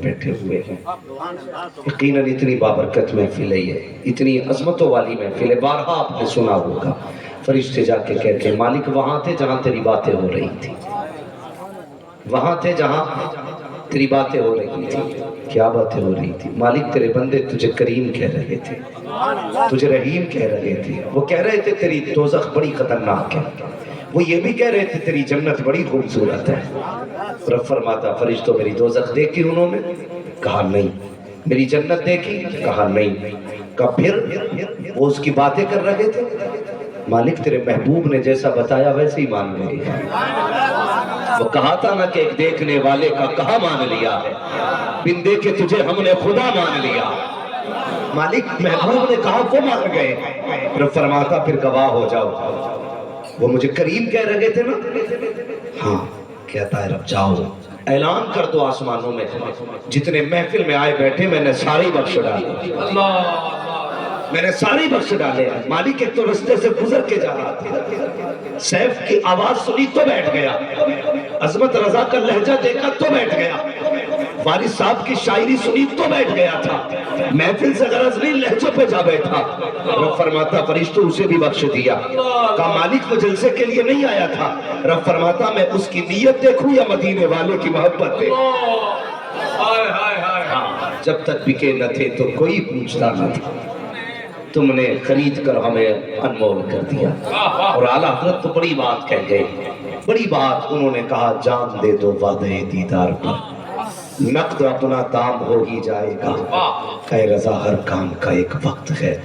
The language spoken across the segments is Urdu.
بیٹھے ہوئے ہیں. یقیناً اتنی بابرکت محفل ہے یہ, اتنی عظمتوں والی محفل ہے. بارہا آپ نے سنا ہوگا فرشتے جا کے کہتے ہیں مالک وہاں تھے جہاں تیری باتیں ہو رہی تھی, وہاں تھے جہاں تیری باتیں ہو رہی تھی. کیا باتیں ہو رہی تھی؟ مالک تیرے بندے تجھے کریم کہہ رہے تھے, تجھے رحیم کہہ رہے تھے. وہ کہہ رہے تھے تیری دوزخ بڑی خطرناک ہے, وہ یہ بھی کہہ رہے تھے تیری جنت بڑی خوبصورت ہے. رب فرماتا فرشتوں میری دوزخ دیکھی انہوں نے؟ کہا نہیں. میری جنت دیکھی؟ کہا نہیں. کہا پھر وہ اس کی باتیں کر رہے تھے؟ مالک تیرے محبوب نے جیسا بتایا ویسے ہی مان گئے. وہ کہا تھا نا کہ ایک دیکھنے والے کا کہا مان لیا ہے, بن دیکھے تجھے ہم نے خدا مان لیا. مالک محبوب نے کہا وہ مان گئے. رب فرماتا پھر گواہ ہو جاؤ, وہ مجھے کریم کہہ رہے تھے نا؟ ہاں. کہتا ہے رب جاؤ اعلان کر دو آسمانوں میں جتنے محفل میں آئے بیٹھے میں نے سارے بخش ڈالے, میں نے سارے بخش ڈالے. مالک ایک تو رستے سے گزر کے جا رہا تھا, سیف کی آواز سنی تو بیٹھ گیا, عظمت رضا کا لہجہ دیکھا تو بیٹھ گیا, وارث صاحب کی شاعری سنی تو بیٹھ گیا تھا, محفل سے غرض نہیں لہجے پہ جا بیٹھا. رب فرماتا فرشتوں اسے بھی بخش دیا. کہا مالک وہ جلسے کے لیے نہیں آیا تھا. رب فرماتا میں اس کی نیت دیکھوں یا مدینے والے کی محبت دیکھوں. جب تک بکے نہ تھے تو کوئی پوچھتا نہ تھا, تم نے خرید کر ہمیں انمول کر دیا. اور اعلیٰ حضرت تو بڑی بات کہہ گئے, بڑی بات انہوں نے کہا جان دے دو وعدے دیدار پر, نقد اپنا دام ہو ہی جائے گا. اے رضا ہر کام کا ایک وقت ہے,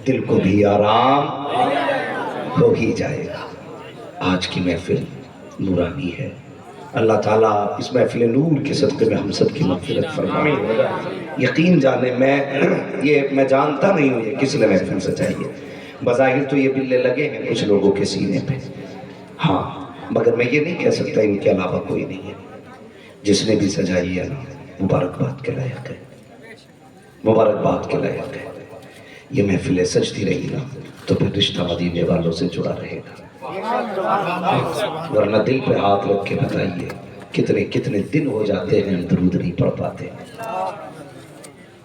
دل کو بھی آرام ہو ہی جائے گا. آج کی محفل نورانی ہے. اللہ تعالیٰ اس محفل نور کے صدقے میں ہم سب کی مغفرت فرمائے. یقین جانے میں جانتا نہیں ہوں یہ کس نے محفل سجائی ہے. بظاہر تو یہ بلے لگے ہیں کچھ لوگوں کے سینے پہ, ہاں, مگر میں یہ نہیں کہہ سکتا ان کے علاوہ کوئی نہیں ہے. جس نے بھی سجائی ہے نا مبارکباد کے لائق ہے, مبارکباد کے لائق ہے. یہ محفلیں سجتی رہی نا تو پھر رشتہ مدینے والوں سے جڑا رہے گا. ورنہ دل پہ ہاتھ رکھ کے بتائیے کتنے کتنے دن ہو جاتے ہیں ہم درود نہیں پڑھ پاتے.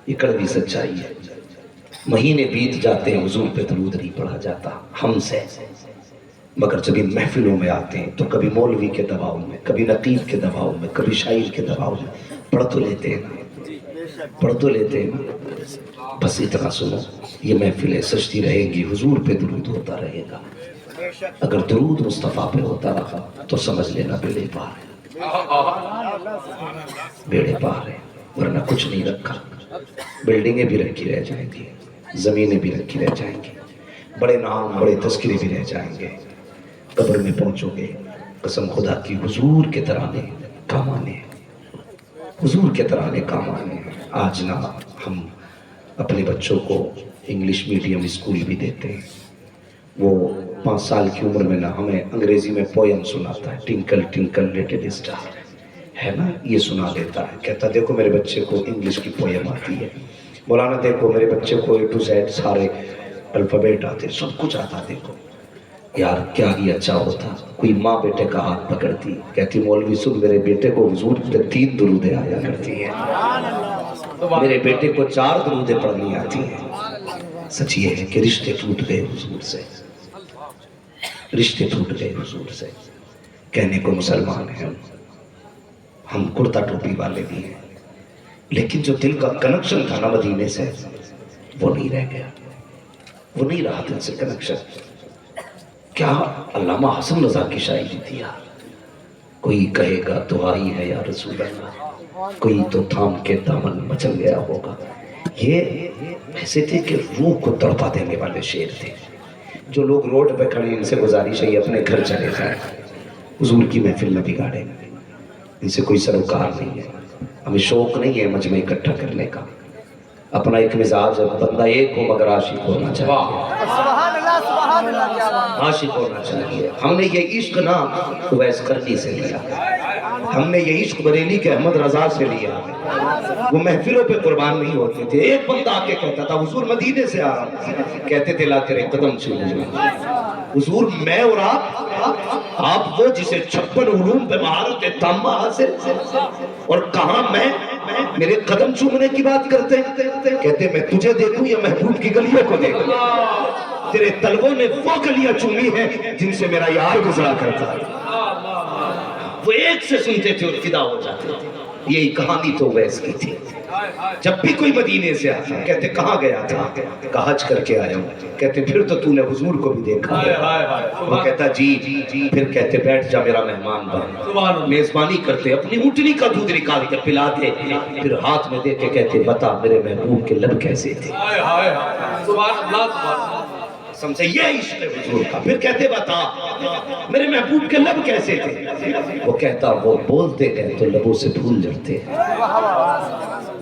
یہ کڑوی سچائی ہے. مہینے بیت جاتے ہیں حضور پہ درود نہیں پڑھا جاتا ہم سے, مگر جب ان محفلوں میں آتے ہیں تو کبھی مولوی کے دباؤ میں, کبھی نقیب کے دباؤ میں, کبھی شاعر کے دباؤ میں پڑھ تو لیتے ہیں نا, پڑھ تو لیتے ہیں نا. بس اتنا سنو, یہ محفلیں سجتی رہیں گی, حضور پہ درود ہوتا رہے گا. اگر درود مصطفیٰ پہ ہوتا رہا تو سمجھ لینا بیڑے پار ہے, بیڑے پار ہے. ورنہ کچھ نہیں رکھا, بلڈنگیں بھی رکھی رہ جائیں گی, زمینیں بھی رکھی رہ جائیں گی, بڑے نام بڑے تذکرے بھی رہ جائیں گے. قبر میں پہنچو گے قسم خدا کی حضور کے ترانے کام آنے, حضور کے ترانے کام آنے. آج نہ ہم اپنے بچوں کو انگلش میڈیم اسکول بھی دیتے ہیں, وہ 5 سال کی عمر میں نہ ہمیں انگریزی میں پویم سناتا ہے, ٹنکل ٹنکل لٹل اسٹار ہے نا, یہ سنا دیتا ہے. کہتا دیکھو میرے بچے کو انگلش کی پویم آتی ہے, مولانا دیکھو میرے بچے کو A to Z سارے الفابیٹ آتے, سب کچھ آتا. دیکھو یار کیا ہی اچھا ہوتا کوئی ماں بیٹے کا ہاتھ پکڑتی, کہتی مولوی سن میرے بیٹے کو حضور پہ 3 درودیں آیا کرتی ہیں, میرے بیٹے کو 4 درودیں پڑھنی آتی ہیں. سچ یہ ہے کہ رشتے ٹوٹ گئے حضور سے, رشتے ٹوٹ گئے حضور سے. کہنے کو مسلمان ہیں ہم کرتا ٹوپی والے بھی ہیں, لیکن جو دل کا کنیکشن تھا نا مدینے سے وہ نہیں رہ گیا, وہ نہیں رہا دل سے کنیکشن. کیا علامہ حسن رضا کی شاعری دیا, کوئی کہے گا دعائی ہے یا رسول اللہ, کوئی تو تھام کے دامن مچل گیا ہوگا. یہ ایسے تھے کہ روح کو تڑپا دینے والے شعر تھے. جو لوگ روڈ پہ کھڑے ان سے گزارش ہے اپنے گھر چلے جائیں, حضور کی محفل نہ بگاڑیں, ان سے کوئی سروکار نہیں ہے. ہمیں شوق نہیں ہے مجمع اکٹھا کرنے کا, اپنا ایک مزاج ہے, بندہ ایک ہو مگر عاشق ہونا چاہیے, عاشق ہونا چاہیے. ہم نے یہ عشق نہ اویس کرنی سے لیا, ہم نے یہ عشق بریلی کے احمد رضا سے لیا. وہ محفلوں پہ قربان نہیں ہوتے تھے. ایک بندہ آ کے کہتا تھا حضور مدینے سے آ رہا ہوں, کہتے تھے لا تیرے قدم چھوڑوں. حضور میں اور آپ وہ جسے 56 علوم پہ مہارت تامہ حاصل, اور کہاں میں میرے قدم چومنے کی بات کرتے ہیں؟ کہتے میں تجھے دیکھوں یا محبوب کی گلیوں کو دیکھوں؟ تیرے طلبوں نے وہ گلیاں چومی ہیں جن سے میرا یار گزرا کرتا ہے۔ وہ ایک سے سنتے تھے اور فدا ہو جاتے تھے۔ یہی کہانی تو اویس کی تھی۔ جب بھی کوئی مدینے سے آتا کہتے کہاں گیا تھا؟ کہا حج کر کے آیا ہوں۔ کہتے پھر تو تو نے حضور کو بھی دیکھا۔ وہ کہتا جی۔ پھر کہتے بیٹھ جا میرا مہمان بن۔ میزبانی کرتے، اپنی اونٹنی کا دودھ نکال کے پلاتے، پھر ہاتھ میں دے کے کہتے بتا میرے محبوب کے لب کیسے تھے؟ سمجھے یہ عشق حضور کا۔ پھر کہتے بتا میرے محبوب کے لب کیسے تھے؟ وہ کہتا وہ بولتے گئے تو لبوں سے پھول جھڑتے،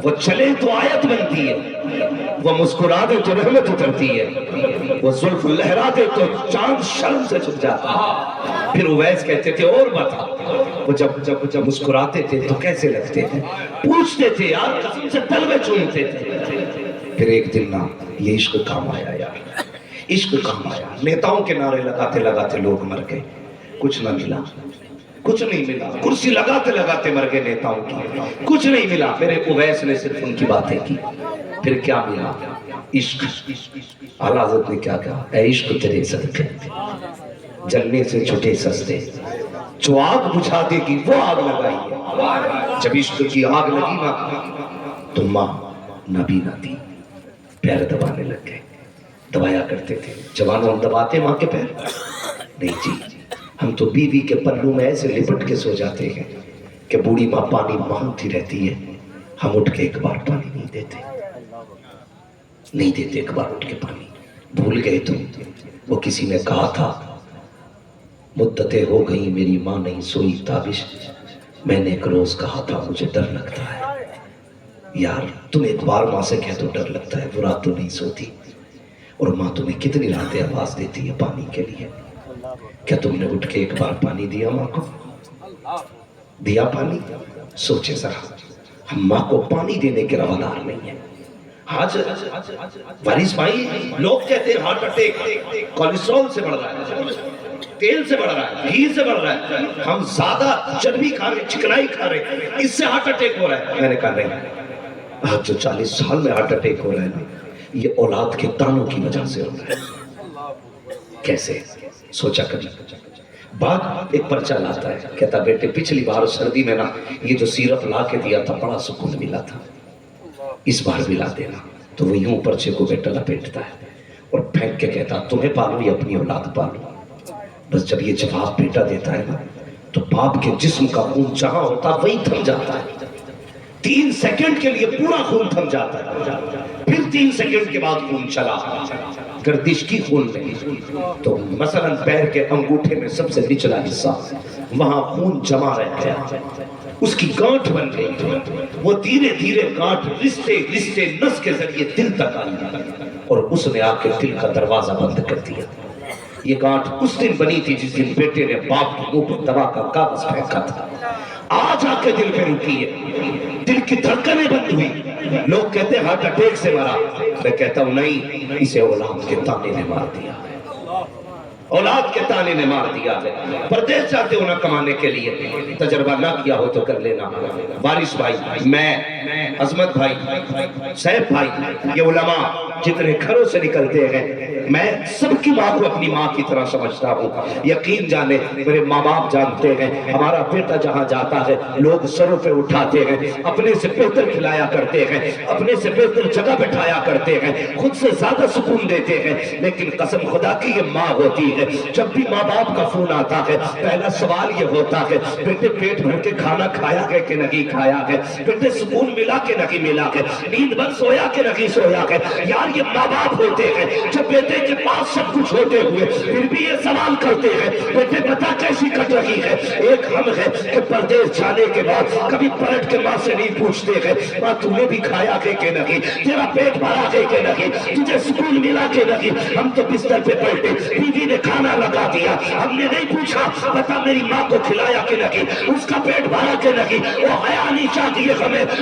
وہ چلے تو آیت بنتی ہے، وہ مسکرا دے تو رحمت اترتی ہے، وہ زلف لہرا دے تو چاند شرم سے چھپ جاتا ہے۔ پھر اویس کہتے تھے اور بتا وہ جب مسکراتے تھے تو کیسے لگتے تھے؟ پوچھتے تھے یار قسم سے طلبے چونتے تھے۔ پھر ایک دن نا یہ عشق کام آیا یار، عشق کام آیا۔ نیتاؤں کے نعرے لگاتے لگاتے لوگ مر گئے، کچھ نہ ملا، کچھ نہیں ملا۔ کرسی لگاتے لگاتے مر گئے نیتاؤں کی، کچھ نہیں ملا۔ میرے اویس نے صرف ان کی باتیں کی۔ پھر کیا ملا؟ عشق۔ اعلیٰ حضرت نے کیا کہا؟ اے عشق تیرے صدقے جلنے سے چھٹے سستے، جو آگ بجھا دے گی وہ آگ لگائی ہے۔ جب عشق کی آگ لگی نا تو ماں نبی نہ تھی، پیر دبانے لگ گئے۔ دبایا کرتے تھے جوانوں، ہم دباتے ماں کے پیر؟ نہیں جی، ہم تو بیوی کے پلوں میں ایسے لپٹ کے سو جاتے ہیں کہ بوڑھی ماں پانی مانگتی رہتی ہے، ہم اٹھ کے ایک بار پانی نہیں دیتے، ایک بار اٹھ کے پانی۔ بھول گئے تو وہ کسی نے کہا تھا مدتیں ہو گئی میری ماں نہیں سوئی تابش، میں نے ایک روز کہا تھا مجھے ڈر لگتا ہے۔ یار تم ایک بار ماں سے کہہ تو ڈر لگتا ہے، وہ رات تو نہیں سوتی، اور ماں تمہیں کتنی راتیں آواز دیتی ہے پانی کے لیے۔ کیا تم نے اٹھ کے ایک بار پانی دیا ماں کو؟ دیا پانی؟ سوچے ذرا، ہم ماں کو پانی دینے کے روادار نہیں ہیں۔ آج وارث بھائی لوگ کہتے ہیں ہارٹ اٹیک کولیسٹرول سے بڑھ رہا ہے، تیل سے بڑھ رہا ہے، گھی سے بڑھ رہا ہے، ہم زیادہ چربی کھا رہے، چکنائی کھا رہے، اس سے ہارٹ اٹیک ہو رہا ہے۔ میں نے کہا نہیں، آج جو 40 سال میں ہارٹ اٹیک ہو رہا ہے نا یہ اولاد کے تانوں کی وجہ سے ہو رہا ہے۔ کیسے؟ سوچا کبھی؟ بعد ایک پرچہ لاتا ہے، کہتا بیٹے پچھلی بار سردی میں نا یہ جو سیرپ لا کے دیا تھا بڑا سکون ملا تھا، اس بار بھی لا دینا۔ تو وہ یوں پرچے کو بیٹا لپیٹتا ہے اور پھینک کے کہتا تمہیں پالو یا اپنی اولاد پالو؟ بس جب یہ جواب بیٹا دیتا ہے نا تو باپ کے جسم کا خون جہاں ہوتا وہی تھم جاتا ہے۔ 3 سیکنڈ کے لیے پورا خون تھم جاتا ہے، پھر 3 سیکنڈ کے بعد خون چلا، گردش کی خون نہیں۔ تو مثلا پیر کے انگوٹھے میں سب سے نچلا حصہ، وہاں خون جمع رہ گیا، اس کی گانٹھ بن گئی، وہ دھیرے دھیرے گانٹھ رشتے رشتے نس کے ذریعے دل تک آئی اور اس نے آ کے دل کا دروازہ بند کر دیا۔ یہ گانٹھ اس دن بنی تھی جس دن بیٹے نے باپ کے منہ پر دوا کا کاغذ پھینکا تھا، آج آ کے دل پہ رکی ہے، دل کی دھڑکنیں بند ہوئی۔ لوگ کہتے ہیں ہارٹ اٹیک سے مرا، میں کہتا ہوں نہیں، اسے اولاد کے تانے نے مار دیا، اولاد کے تانے نے مار دیا ہے۔ پردیس جاتے ہو نہ کمانے کے لیے، تجربہ نہ کیا ہو تو کر لینا۔ وارث بھائی، میں، عظمت بھائی، سیف بھائی، یہ علماء جتنے گھروں سے نکلتے ہیں، میں سب کی ماں کو اپنی ماں کی طرح سمجھتا ہوں۔ یقین جانے میرے ماں باپ جانتے ہیں ہمارا بیٹا جہاں جاتا ہے لوگ سروں پہ اٹھاتے ہیں، اپنے سے بہتر کھلایا کرتے ہیں، اپنے سے بہتر جگہ بٹھایا کرتے ہیں، خود سے زیادہ سکون دیتے ہیں، لیکن قسم خدا کی یہ ماں ہوتی ہے۔ جب بھی ماں باپ کا فون آتا ہے پہلا سوال یہ ہوتا ہے بیٹے پیٹ بھر کے کھانا کھایا ہے کہ نہیں کھایا ہے، بیٹے سکون ملا کہ نہیں ملا ہے، نیند بھر سویا کہ نہیں سویا ہے۔ یار یہ ماں باپ ہوتے ہیں جب بیٹے کے پاس سب کچھ ہوتے ہوئے پھر بھی یہ سوال کرتے ہیں بیٹے بتا کیسی کٹ رہی ہے۔ ایک ہم ہے کہ پردیس جانے کے بعد کبھی پلٹ کے ماں سے نہیں پوچھتے ہیں ماں تو نے بھی کھایا ہے کہ نہیں، تیرا پیٹ بھرا ہے کہ نہیں، تجھے سکون ملا کہ نہیں۔ ہم تو بستر پہ بیٹھے، بیوی نے کھانا لگا دیا، ہم نے نہیں پوچھا بتا میری ماں کو کھلایا کہ نہیں، اس کا پیٹ بھرا کہ نہیں۔ وہ حیا نہیں چاہتی ہے ہمیں،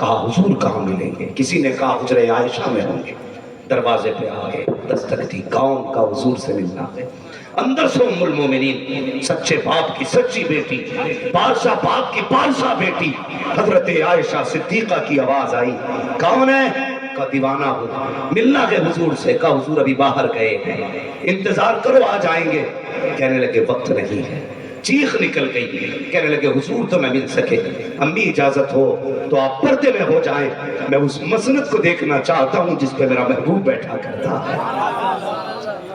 کہا حضور کہاں ملیں گے؟ کسی نے کہا حجرہ عائشہ میں ہوں گے۔ دروازے پہ آگے دستک دی، کون کا حضور سے ملنا ہے۔ اندر سے ام المومنین، سچے باپ کی سچی بیٹی، بادشاہ باپ کی بادشاہ بیٹی حضرت عائشہ صدیقہ کی آواز آئی، کون ہے؟ کا دیوانہ ہو، ملنا ہے حضور سے۔ کہا حضور ابھی باہر گئے ہیں، انتظار کرو آ جائیں گے۔ کہنے لگے وقت نہیں ہے۔ چیخ نکل گئی، کہنے لگے حضور تو میں مل سکے، امی اجازت ہو تو آپ پردے میں ہو جائیں، میں اس مسند کو دیکھنا چاہتا ہوں جس پہ میرا محبوب بیٹھا کرتا ہے۔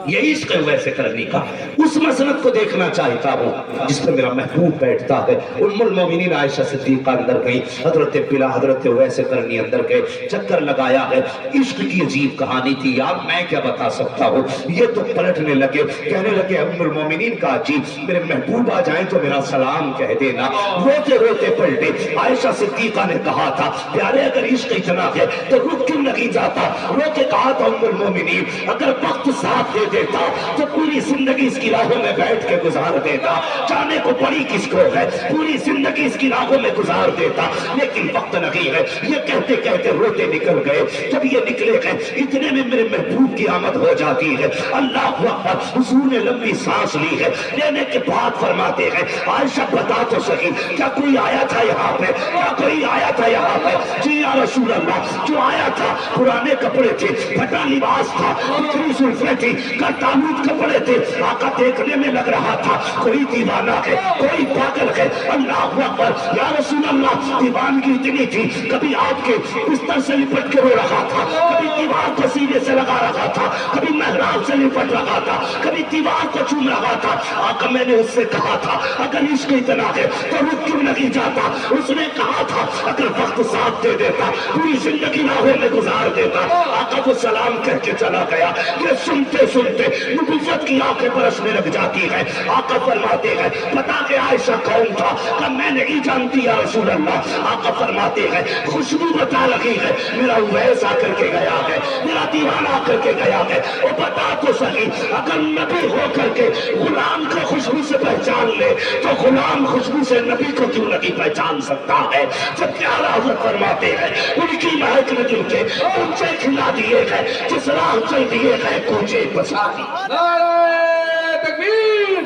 یہ عشق ہے ویسے کرنے کا، اس مسند کو دیکھنا چاہتا ہوں جس پہ میرا محبوب بیٹھتا ہے۔ ام المومنین عائشہ صدیقہ اندر گئی، حضرت بلا حضرت ویسے کرنی اندر گئے، چکر لگایا ہے۔ عشق کی عجیب کہانی تھی یار، میں کیا بتا سکتا ہوں۔ یہ تو پلٹنے لگے، کہنے لگے ام المومنین کا عجیب، میرے محبوب آ جائیں تو میرا سلام کہہ دینا۔ روتے روتے پلٹے۔ عائشہ صدیقہ نے کہا تھا پیارے اگر عشق اتنا ہے تو رک کیوں نہیں جاتا؟ رو کے کہا تھا ام المومنین اگر وقت ساتھ دے دیتا تو پوری زندگی اس کی راہوں میں بیٹھ کے گزار دیتا، جانے کو پڑی کس کو ہے، پوری زندگی اس کی راہوں میں گزار دیتا، لیکن وقت نہیں ہے۔ یہ کہتے کہتے روتے نکل گئے۔ جب یہ نکلے گئے اتنے میں میرے محبوب کی آمد ہو جاتی ہے۔ اللہ اکبر، حضور نے لمبی سانس لی ہے، لینے کے بعد فرماتے ہیں عائشہ بتا تو سکی کیا کوئی آیا تھا یہاں پہ؟ کیا کوئی آیا تھا یہاں پہ؟ جی یا رسول اللہ، جو آیا تھا پرانے کپڑے تھے، پھٹا لباس تھا، اتنی زلفیں تھی، تالوت کپڑے تھے، آقا دیکھنے میں لگ رہا تھا کوئی دیوانہ ہے، کوئی پاگل ہے۔ اللہ اکبر، یا رسول اللہ، دیوانگی اتنی تھی کبھی آپ کے بستر سے لپٹ کے رو رہا تھا، کبھی دیوار کو سینے سے لگا رہا تھا، کبھی محراب سے لپٹ رہا تھا، کبھی دیوار کو چوم رہا تھا۔ آقا میں نے اس سے کہا تھا اگر عشق اتنا ہے تو رک کیوں نہیں جاتا؟ اس نے کہا تھا اگر وقت ساتھ دے دیتا پوری زندگی راہوں میں گزار دیتا۔ آقا کو سلام کہہ کے چلا گیا۔ یہ سنتے سنتے نبوت کی آنکھیں برسنے لگ جاتی ہے۔ آقا فرماتے ہیں بتا کہ عائشہ کون تھا؟ کہ میں نہیں جانتی یا رسول اللہ۔ آقا فرماتے ہیں خوشبو بتا رہی ہے، میرا اویس آ کر کے گیا ہے، میرا دیوانہ آ کر کے گیا ہے۔ وہ بتا تو صحیح اگر نبی ہو کر کے غلام کو خوشبو سے پہچان لے تو غلام خوشبو سے نبی کو کیوں نہیں پہچان سکتا ہے؟ جب پیارا حضرت فرماتے ہیں ان کی مہک نے دل کے اونچے کھلا دیے گئے، جس راہ چل دیے گئے کوچے بچا دی۔ نعرہ تکبیر،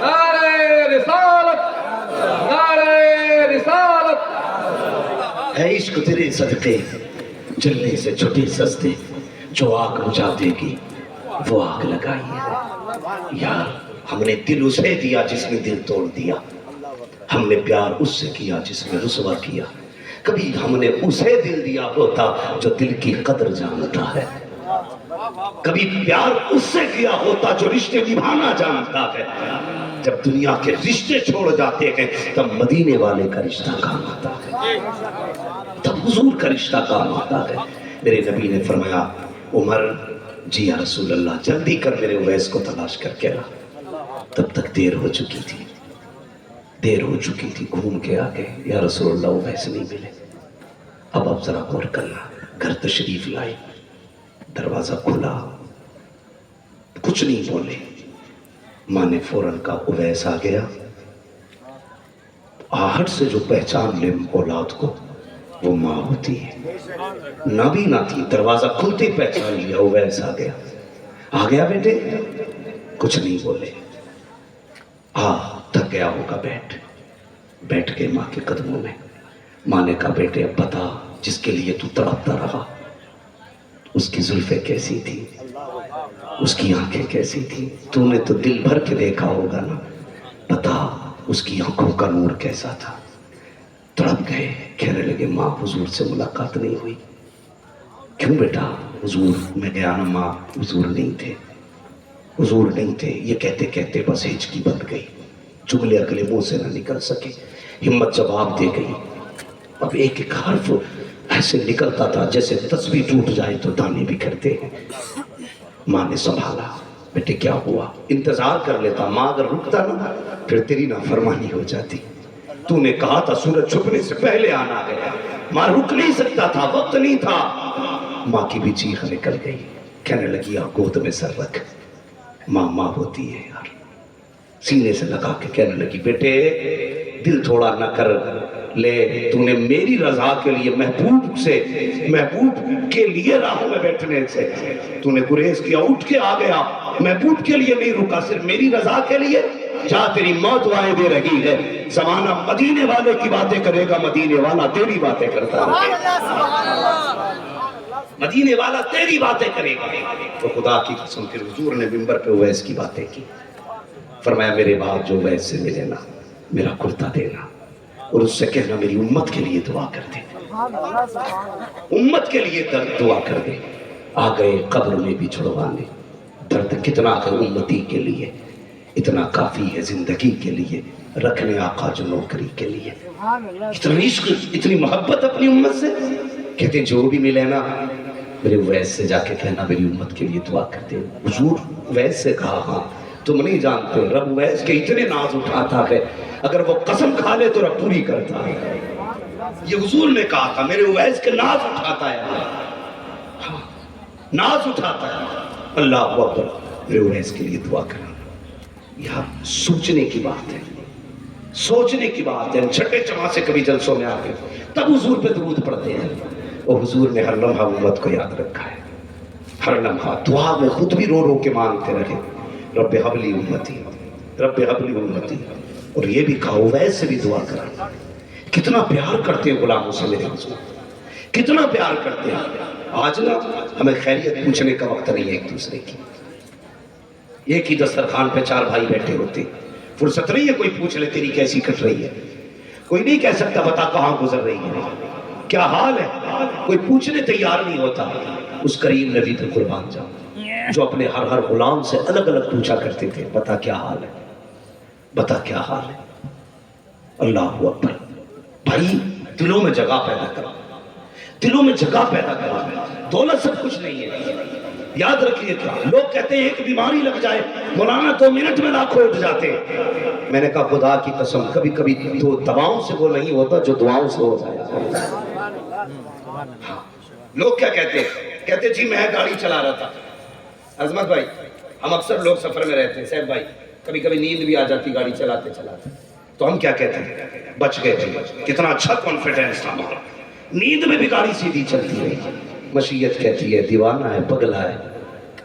نعرہ رسالت، نعرہ رسالت۔ ہے عشق تیرے صدقے جلنے سے چھٹے سستے، جو آگ بجھا دے گی وہ آگ لگائی ہے۔ یار ہم نے دل اسے دیا جس نے دل توڑ دیا، ہم نے پیار اس سے کیا جس نے رسوا کیا۔ کبھی ہم نے اسے دل دیا ہوتا جو دل کی قدر جانتا ہے، کبھی پیار اس سے کیا ہوتا جو رشتے نبھانا جانتا ہے۔ جب دنیا کے رشتے چھوڑ جاتے ہیں تب مدینے والے کا رشتہ کام آتا ہے، تب حضور کا رشتہ کام آتا ہے۔ میرے نبی نے فرمایا عمر جی یا رسول اللہ جلدی کر میرے اویس کو تلاش کر کے لا۔ تب تک دیر ہو چکی تھی، دیر ہو چکی تھی۔ گھوم کے آگے یا رسول اللہ اویس نہیں ملے۔ اب ذرا غور کرنا، گھر تشریف لائے، دروازہ کھلا، کچھ نہیں بولے۔ ماں نے فوراً کہا اویس آ گیا۔ آہٹ سے جو پہچان لے اولاد کو وہ ماں ہوتی ہے۔ نابینا تھی، دروازہ کھلتے پہچان لیا اویس آ گیا۔ آ گیا بیٹے؟ کچھ نہیں بولے۔ تھک گیا ہوگا، بیٹھ کے ماں کے قدموں میں۔ ماں نے کہا بیٹے اب بتا جس کے لیے تو تڑپتا رہا اس کی زلفیں کیسی تھی، اس کی آنکھیں کیسی تھی؟ تو نے تو دل بھر کے دیکھا ہوگا نا، بتا اس کی آنکھوں کا نور کیسا تھا؟ تڑپ گئے، کہنے لگے ماں حضور سے ملاقات نہیں ہوئی۔ کیوں بیٹا؟ حضور میں گیا نا ماں، حضور نہیں تھے، حضور نہیں تھے۔ یہ کہتے کہتے بس ہچکی بند گئی، جملے اگلے منہ سے نہ نکل سکے۔ ہمت جواب دے گئی۔ اب ایک ایک حرف ایسے نکلتا تھا جیسے تسبیح ٹوٹ جائے تو دانے بکھرتے ہیں۔ ماں نے سنبھالا، بیٹے کیا ہوا؟ انتظار کر لیتا، ماں اگر رکتا نا پھر تیری نافرمانی ہو جاتی۔ تو نے کہا تھا سورج چھپنے سے پہلے آنا ہے، ماں رک نہیں سکتا تھا، وقت نہیں تھا۔ ماں کی بھی چیخ نکل گئی، کہنے لگی آ گود میں سر رکھ۔ ماں ماں ہوتی ہے یار، سینے سے لگا کے کہنے لگی بیٹے دل تھوڑا نہ کر، لے تو نے میری رضا کے لیے محبوب کے لیے راہوں میں بیٹھنے سے تو نے گریز کیا، اٹھ کے آ گیا، محبوب کے لیے نہیں رکا، صرف میری رضا کے لیے جا تیری موت وائے دے رہی ہے۔ زمانہ مدینے والے کی باتیں کرے گا، مدینے والا تیری باتیں کرتا ہے، مدینے والا تیری باتیں کرے گا۔ تو خدا کی قسم پھر حضور نے منبر پہ اویس کی باتیں کی، فرمایا میرے بعد جو اویس سے ملے نا میرا کرتا دینا اور اس سے کہنا میری امت کے لیے دعا کر دے، امت کے لیے دعا کر دے۔ آ گئے قبر میں بھی چھڑوانے، درد کتنا ہے امتی کے لیے، اتنا کافی ہے زندگی کے لیے، رکھنے آقا جو نوکری کے لیے۔ اتنا عشق، اتنی محبت اپنی امت سے، کہتے ہیں جو بھی ملے نا میرے اویس سے جا کے کہنا میری امت کے لیے دعا کر دے۔ حضور اویس سے کہا ہاں تم نہیں جانتے رب اویس کے اتنے ناز اٹھاتا ہے، اگر وہ قسم کھا لے تو رب پوری کرتا ہے۔ یہ حضور نے کہا تھا میرے اویس کے ناز اٹھاتا ہے، ہاں ناز اٹھاتا ہے۔ اللہ اکبر، میرے اویس کے لیے دعا کرنا، یہاں سوچنے کی بات ہے، سوچنے کی بات ہے۔ چھٹے چماں سے کبھی جلسوں میں آ کے تب حضور پہ درود پڑھتے ہیں، اور حضور نے ہر لمحہ امت کو یاد رکھا ہے، ہر لمحہ دعا میں خود بھی رو رو کے مانگتے رہے رب حبلی امتی، رب حبلی امتی، اور یہ بھی کہا اویس سے بھی دعا کرا۔ کتنا پیار کرتے ہیں غلاموں سے میرے حضور، کتنا پیار کرتے ہیں۔ آج نا ہمیں خیریت پوچھنے کا وقت نہیں ہے ایک دوسرے کی، ایک ہی دسترخوان پہ چار بھائی بیٹھے ہوتے، فرصت نہیں ہے کوئی پوچھ لے تیری کیسی کٹ رہی ہے، کوئی نہیں کہہ سکتا بتا کہاں گزر رہی ہے، کیا حال ہے، کوئی پوچھنے تیار نہیں ہوتا۔ اس کریم نبی پہ قربان جاؤ جو اپنے ہر غلام سے الگ الگ پوچھا کرتے تھے بتا کیا حال ہے، بتا کیا حال ہے۔ اللہ اکبر۔ بھائی دلوں میں جگہ پیدا کرو، دلوں میں جگہ پیدا کرو۔ دولت سب کچھ نہیں ہے، یاد رکھیے کیا لوگ کہتے ہیں ایک بیماری لگ جائے مولانا 2 منٹ میں لاکھوں اٹھ جاتے ہیں۔ میں نے کہا خدا کی قسم کبھی کبھی تو دواؤں سے وہ نہیں ہوتا جو دعاؤں سے ہو جائے۔ لوگ کیا کہتے ہیں، کہتے جی میں گاڑی چلا رہا تھا، عظمت بھائی ہم اکثر لوگ سفر میں رہتے ہیں، سیف بھائی کبھی کبھی نیند بھی آ جاتی گاڑی چلاتے چلاتے، تو ہم کیا کہتے ہیں بچ گئے تھے، کتنا اچھا کانفیڈنس تھا ہمارا، نیند میں بھی گاڑی سیدھی چلتی رہی۔ مشیت کہتی ہے دیوانہ ہے پگلا ہے،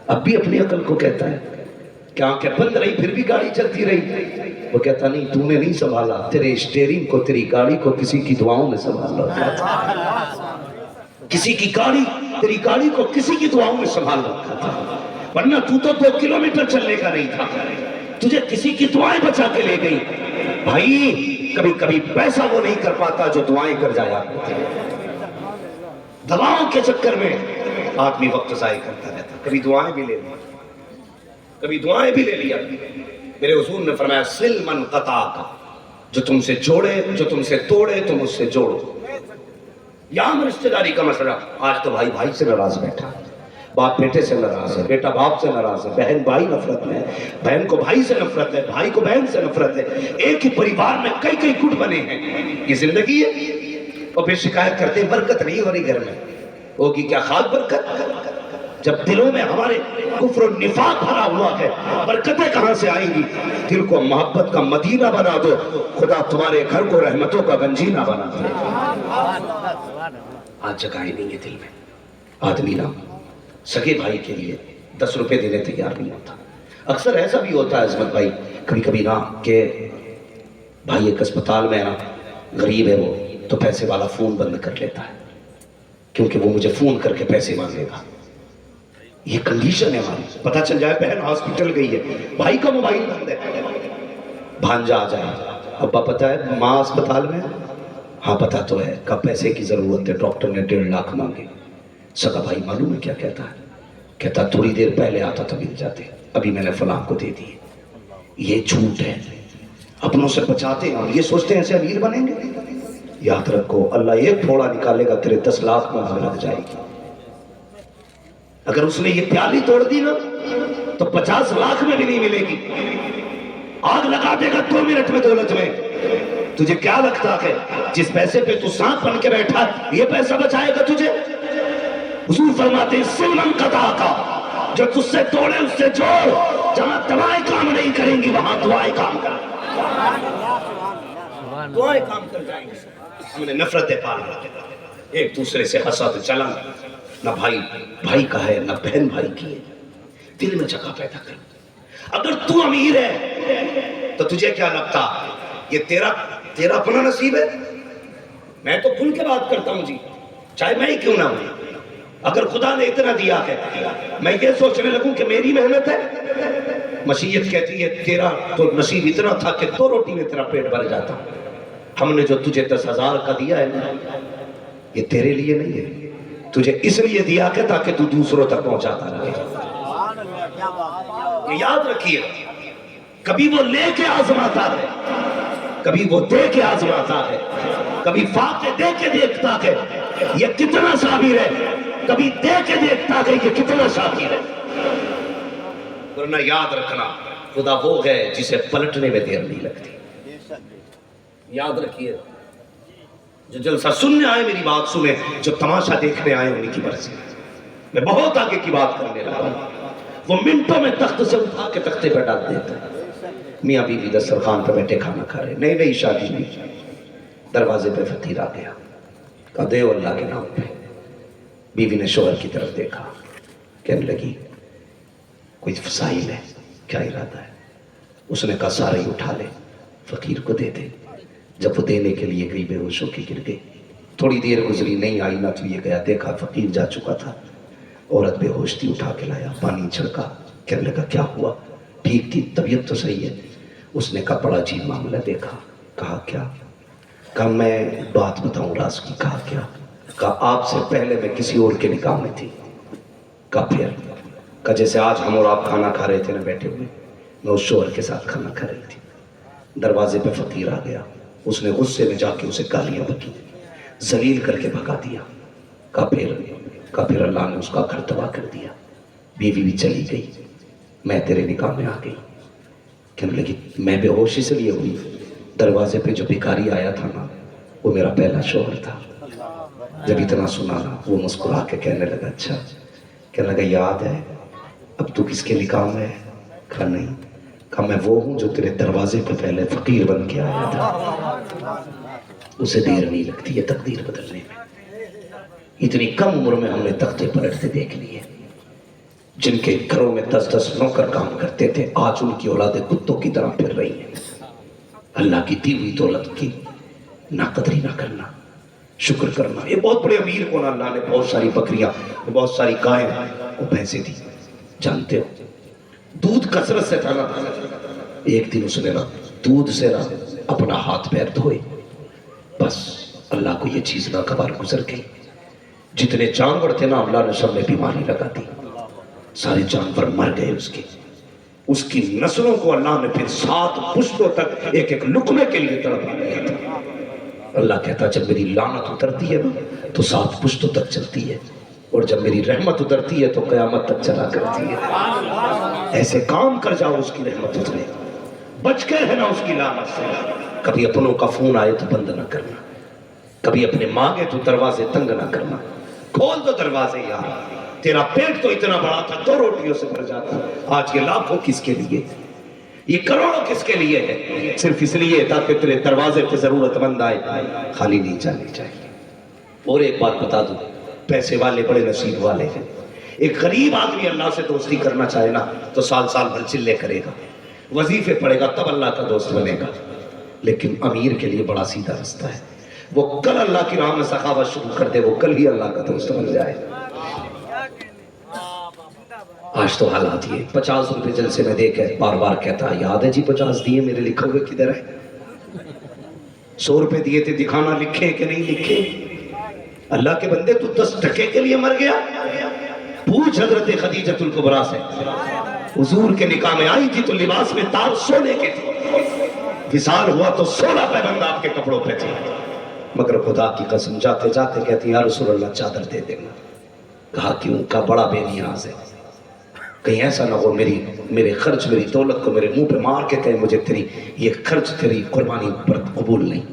اب بھی اپنی عقل کو کہتا ہے کہ آنکھیں بند رہی پھر بھی گاڑی چلتی رہی۔ وہ کہتا نہیں تو نے نہیں سنبھالا، تیرے اسٹیئرنگ کو تیری گاڑی کو کسی کی دعاؤں میں سنبھالا، کسی کی گاڑی تیری گاڑی کو کسی کی دعاؤں میں سنبھال رکھا تھا، ورنہ تو 2 کلومیٹر چلنے کا نہیں تھا، تجھے کسی کی دعائیں بچا کے لے گئی۔ بھائی کبھی کبھی پیسہ وہ نہیں کر پاتا جو دعائیں کر جایا کرتے ہیں، دواؤں کے چکر میں آدمی وقت ضائع کرتا رہتا، کبھی دعائیں بھی لے لیا، کبھی دعائیں بھی لے لیا۔ میرے حضور نے فرمایا سل من قطعک، جو تم سے جوڑے جو تم سے توڑے تم اس سے جوڑو۔ یہاں رشتہ داری کا مسئلہ، آج تو بھائی بھائی سے ناراض بیٹھا، باپ بیٹے سے ناراض ہے، بیٹا باپ سے ناراض ہے، بہن بھائی نفرت میں ہے، بہن کو بھائی سے نفرت ہے، بھائی کو بہن سے نفرت ہے، ایک ہی پریوار میں کئی کئی گٹ بنے ہیں۔ یہ زندگی ہے، اور پھر شکایت کرتے ہیں برکت نہیں ہو رہی گھر میں، ہوگی کیا خاک برکت؟ جب دلوں میں ہمارے کفر و نفاق بھرا ہوا ہے برکتیں کہاں سے آئیں گی؟ دل کو محبت کا مدینہ بنا دو، خدا تمہارے گھر کو رحمتوں کا گنجینہ بنا دے۔ آج جگہیں نہیں ہے دل میں، آدمی نا سگے بھائی کے لیے 10 روپے دینے تیار نہیں ہوتا۔ اکثر ایسا بھی ہوتا ہے عظمت بھائی کبھی کبھی نا کہ بھائی ایک اسپتال میں نا غریب ہے وہ تو پیسے والا فون بند کر لیتا ہے کیونکہ وہ مجھے فون کر کے پیسے مانگے گا۔ یہ کنڈیشن ہے ہماری، پتہ چل جائے بہن ہاسپٹل گئی ہے بھائی کا موبائل بند ہے، بھانجا آ جائے ابا پتہ ہے ماں اسپتال میں، ہاں پتہ تو ہے کب پیسے کی ضرورت ہے، ڈاکٹر نے 1.5 لاکھ مانگے۔ سگا بھائی معلوم ہے کیا کہتا ہے؟ کہتا تھوڑی دیر پہلے آتا تو مل جاتے، ابھی میں نے فلاں کو دے دیے۔ یہ جھوٹ ہے، اپنوں سے بچاتے ہیں اور یہ سوچتے ہیں ایسے امیر بنیں گے۔ یاد رکھو اللہ ایک پھوڑا نکالے گا تیرے 10 لاکھ میں لگ جائے گی۔ اگر اس نے یہ پیالی توڑ دی نا تو 50 لاکھ میں بھی نہیں ملے گی، آگ لگا دے گا 2 منٹ میں دولت میں۔ تجھے کیا لگتا ہے جس پیسے پہ تو سانپ بن کے بیٹھا یہ پیسہ بچائے گا تجھے؟ حضور فرماتے ہیں سلم قطع کا، جو تجھ سے توڑے اس سے جوڑ، جہاں دوائیں کام نہیں کریں گی وہاں دعائیں کام کریں، دعائیں کام کر جائیں گے۔ ہم نے نفرتیں پال رکھی، ایک دوسرے سے حسد چلن، نہ بھائی بھائی کا ہے نہ بہن بھائی کی ہے. دل میں جگہ پیدا کر. اگر تو امیر ہے تو تجھے کیا لگتا یہ تیرا اپنا نصیب ہے؟ میں تو کھل کے بات کرتا ہوں جی، چاہے میں ہی کیوں نہ ہوں. اگر خدا نے اتنا دیا ہے میں یہ سوچنے لگوں کہ میری محنت ہے. مشیت کہتی ہے تیرا تو نصیب اتنا تھا کہ 2 روٹی میں تیرا پیٹ بھر جاتا. ہم نے جو تجھے 10,000 کا دیا ہے نا، یہ تیرے لیے نہیں ہے، تجھے اس لیے دیا کہ تاکہ تو دوسروں تک پہنچاتا رہے. یہ یاد رکھیے، کبھی وہ لے کے آزماتا ہے، کبھی وہ دے کے آزماتا ہے، کبھی فاقے دے کے دیکھتا ہے یہ کتنا صابر ہے، کبھی دے کے دیکھتا ہے یہ کتنا شاکر ہے. ورنہ یاد رکھنا خدا وہ ہے جسے پلٹنے میں دیر نہیں لگتی. یاد رکھیے، جو جلسہ سننے آئے میری بات سنیں، جو تماشا دیکھنے آئے انہیں کی مرضی. میں بہت آگے کی بات کرنے لگا ہوں. وہ منٹوں میں تخت سے اٹھا کے تختے پہ ڈال دیتا ہے. میاں بیوی دسترخوان پہ بیٹھے کھانا کھا رہے، نئی نئی شادی ہوئی. دروازے پہ فقیر آ گیا، کہا دیو اللہ کے نام پہ. بیوی نے شوہر کی طرف دیکھا، کہنے لگی کوئی فسائل ہے، کیا ارادہ ہے؟ اس نے کہا سارے ہی اٹھا لے، فقیر کو دے دے. جب وہ دینے کے لیے گئی بے ہوش ہو کے گر گئی. تھوڑی دیر گزری، نہیں آئی نہ تو یہ گیا، دیکھا فقیر جا چکا تھا. عورت بے ہوش تھی، اٹھا کے لایا، پانی چھڑکا. کہنے لگا کیا ہوا؟ ٹھیک تھی، طبیعت تو صحیح ہے. اس نے کہا بڑا عجیب معاملہ دیکھا. کہا کیا؟ کہا میں بات بتاؤں راز کی. کہا کیا؟ کہا آپ سے پہلے میں کسی اور کے نکاح میں تھی. کہا پھر؟ کہا جیسے آج ہم اور آپ کھانا کھا رہے تھے نا بیٹھے ہوئے، میں اس شوہر کے ساتھ کھانا کھا رہی تھی. دروازے پہ فقیر آ گیا. اس نے غصے میں جا کے اسے گالیاں بکی، ذلیل کر کے بھگا دیا. کہا پھر اللہ نے اس کا گھر تباہ کر دیا. بیوی بھی چلی گئی، میں تیرے نکاح میں آ گئی. کہنے لگی میں بے ہوش اس لیے ہوئی، دروازے پہ جو بھکاری آیا تھا نا وہ میرا پہلا شوہر تھا. جب اتنا سنا نا وہ مسکرا کے کہنے لگا اچھا. کہنے لگا یاد ہے اب تو کس کے نکاح میں ہے؟ کہا نہیں. کہا میں وہ ہوں جو تیرے دروازے پہ پہلے فقیر بن کے آیا تھا. اسے دیر نہیں لگتی ہے تقدیر بدلنے میں. اتنی کم عمر میں ہم نے تختے پلٹتے دیکھ لیے. جن کے گھروں میں 10 نوکر کام کرتے تھے آج ان کی اولادیں کتوں کی طرح پھر رہی ہیں. اللہ کی دی ہوئی دولت کی ناقدری نہ کرنا، شکر کرنا. یہ بہت بڑے امیر کو نا اللہ نے بہت ساری بکریاں، بہت ساری گائیں کو بھینسیں دی. جانتے ہو دودھ کثرت سے تھا نا، ایک دن اس نے نا دودھ سے نا اپنا ہاتھ پیر دھوئے. بس اللہ کو یہ چیز ناگوار گزر گئی. جتنے جانور تھے نا اللہ نے سب میں بیماری لگا دی، سارے جانور مر گئے. اس کی نسلوں کو اللہ نے پھر 7 پشتوں تک ایک ایک لقمے کے لیے تڑپا دیا تھا. اللہ کہتا جب میری لعنت اترتی ہے نا تو 7 پشتوں تک چلتی ہے، اور جب میری رحمت اترتی ہے تو قیامت تک چلا کرتی ہے. ایسے کام کر جاؤ اس کی رحمت اترے، بچ کے رہنا اس کی لعنت سے. کبھی اپنوں کا فون آئے تو بند نہ کرنا، کبھی اپنے مانگے تو دروازے تنگ نہ کرنا. کھول دو دروازے یار. تیرا پیٹ تو اتنا بڑا تھا 2 روٹیوں سے بھر جاتا، آج یہ لاکھوں کس کے لیے، یہ کروڑوں کس کے لیے ہے؟ صرف اس لیے تاکہ تیرے دروازے پہ ضرورت مند آئے، خالی نہیں جانے چاہیے. اور ایک بات بتا دوں، پیسے والے بڑے نصیب والے ہیں. ایک غریب آدمی اللہ سے دوستی کرنا چاہے نا تو سال بھر چلے کرے گا، وظیفے پڑھے گا، تب اللہ کا دوست بنے گا. لیکن امیر کے لیے بڑا سیدھا راستہ ہے، وہ کل اللہ کی راہ میں سخاوت شروع کر دے، وہ کل ہی اللہ کا دوست بن جائے. آج تو حالات یہ 50 روپے جلسے میں دے کے بار بار کہتا یاد ہے جی 50 دیے میرے، لکھے ہوئے کدھر ہے؟ 100 روپے دیے تھے، دکھانا لکھے کہ نہیں لکھے؟ اللہ کے بندے تو 10 ٹکے کے لیے مر گیا. پوچھ حضرت خدیجۃ الکبریٰ سے، حضور کے نکاح میں آئی تھی تو لباس میں تار سونے کے تھے، وصال ہوا تو 16 پیبند آپ کے کپڑوں پہ تھے. مگر خدا کی قسم جاتے جاتے کہتی یا رسول اللہ چادر دے دینا. کہا کیوں؟ کا بڑا بے نیاز ہے، کہیں ایسا نہ ہو میرے خرچ میری دولت کو میرے منہ پہ مار کے کہیں مجھے تیری یہ خرچ تیری قربانی پر قبول نہیں.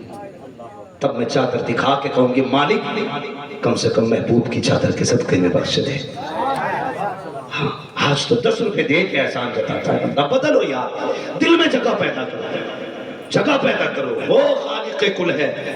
تب میں چادر دکھا کے کہوں گی مالک کم سے کم محبوب کی چادر کے صدقے میں بخش دے. ہاں آج تو 10 روپے دے کے احسان جتاتا ہے بندہ. بدلو یار، دل میں جگہ پیدا کرو، جگہ پیدا کرو. وہ خالق کل ہے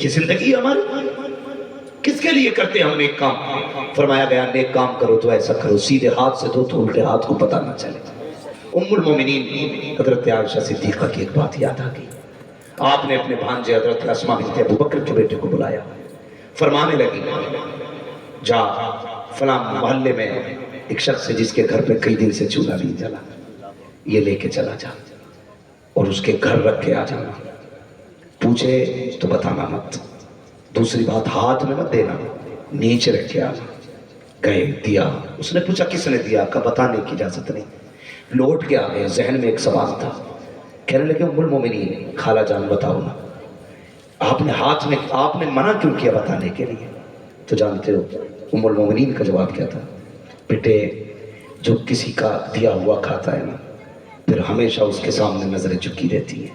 یہ زندگی ہماری کس کے لیے کرتے ہیں ہم نیک کام؟ فرمایا گیا نیک کام کرو تو ایسا کرو سیدھے ہاتھ سے دو تو الٹے ہاتھ کو پتہ نہ چلے۔ ام المومنین حضرت عائشہ صدیقہ کی ایک بات یاد آ گئی۔ آپ نے اپنے بھانجے حضرت اسماء بنت ابو بکر کے بیٹے کو بلایا، فرمانے لگی جا فلاں محلے میں ایک شخص ہے جس کے گھر پہ کئی دن سے چولہا نہیں جلا، یہ لے کے چلا جا اور اس کے گھر رکھ کے آ جانا، پوچھے تو بتانا مت، دوسری بات ہاتھ میں مت دینا، نیچے رکھ کے آنا۔ گئے دیا، اس نے پوچھا کس نے دیا؟ کہا بتانے کی اجازت نہیں۔ لوٹ کے آ گئے، ذہن میں ایک سوال تھا، کہنے لگے ام المومنین خالہ جان بتاؤ نا، آپ نے ہاتھ میں آپ نے منع کیوں کیا بتانے کے لیے؟ تو جانتے ہو ام المومنین کا جواب کیا تھا؟ بیٹے جو کسی کا دیا ہوا کھاتا ہے نا پھر ہمیشہ اس کے سامنے نظریں جھکی رہتی ہیں،